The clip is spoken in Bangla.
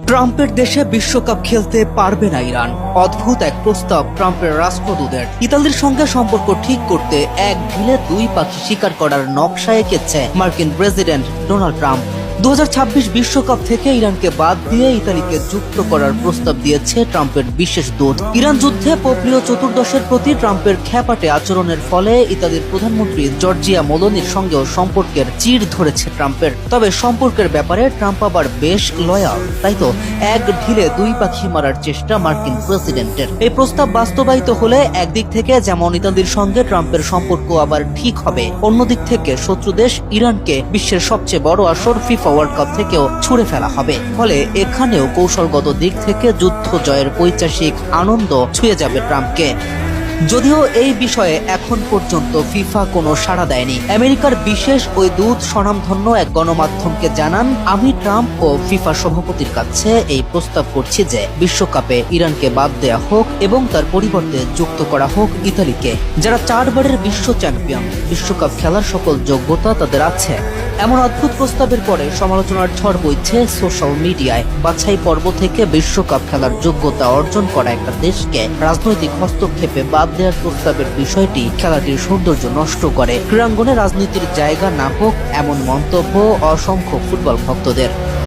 ট্রাম্পের দেশে বিশ্বকাপ খেলতে পারবে না ইরান। অদ্ভুত এক প্রস্তাব ট্রাম্পের রাষ্ট্রদূতের। ইতালির সঙ্গে সম্পর্ক ঠিক করতে এক ঢিলে দুই পাখি শিকার করার নকশা এঁকেছে মার্কিন প্রেসিডেন্ট ডোনাল্ড ট্রাম্প। 2026 বিশ্বকাপ থেকে ইরানকে বাদ দিয়ে ইতালিকে যুক্ত করার প্রস্তাব দিয়েছে ট্রাম্পের বিশেষ দূত। ইরান যুদ্ধে পোপীয় চতুর্দশের প্রতি ট্রাম্পের খ্যাপাটে আচরণের ফলে ইতালির প্রধানমন্ত্রী জর্জিয়া মেলোনির সঙ্গেও সম্পর্কের চির ধরেছে ট্রাম্পের। তবে সম্পর্কের ব্যাপারে ট্রাম্প আবার বেশ লয়াল, তাই তো এক ঢিলে দুই পাখি মারার চেষ্টা মার্কিন প্রেসিডেন্টের। এই প্রস্তাব বাস্তবায়িত হলে একদিক থেকে যেমন ইতালির সঙ্গে ট্রাম্পের সম্পর্ক আবার ঠিক হবে, অন্যদিক থেকে শত্রু দেশ ইরানকে বিশ্বের সবচেয়ে বড় আসর ফিফা ওয়ার্ল্ড কাপ থেকেও ছুড়ে ফেলা হবে। ফলে এখানেও কৌশলগত দিক থেকে যুদ্ধ জয়ের পৈশাচিক আনন্দ ছুঁয়ে যাবে ট্রাম্পকে। যদিও এই বিষয়ে এখন পর্যন্ত ফিফা কোনো সাড়া দেয়নি। আমেরিকার বিশেষ ওই দূত স্বনামধন্য এক গণমাধ্যমকে জানান, আমি ট্রাম্প ও ফিফা সভাপতির কাছে এই প্রস্তাব করছি যে বিশ্বকাপে ইরানকে বাদ দেয়া হোক এবং তার পরিবর্তে যুক্ত করা হোক ইতালিকে, যারা 4 বারের বিশ্ব চ্যাম্পিয়ন। বিশ্বকাপ খেলার সকল যোগ্যতা তাদের আছে। এমন অদ্ভুত প্রস্তাবের পরে সমালোচনার ঝড় বইছে সোশ্যাল মিডিয়ায়। বাছাই পর্ব থেকে বিশ্বকাপ খেলার যোগ্যতা অর্জন করা একটা দেশকে রাজনৈতিক হস্তক্ষেপে বাদ দেওয়ার প্রস্তাবের বিষয়টি খেলাটির সৌন্দর্য নষ্ট করে। ক্রীড়াঙ্গনে রাজনীতির জায়গা না হোক, এমন মন্তব্য অসংখ্য ফুটবল ভক্তদের।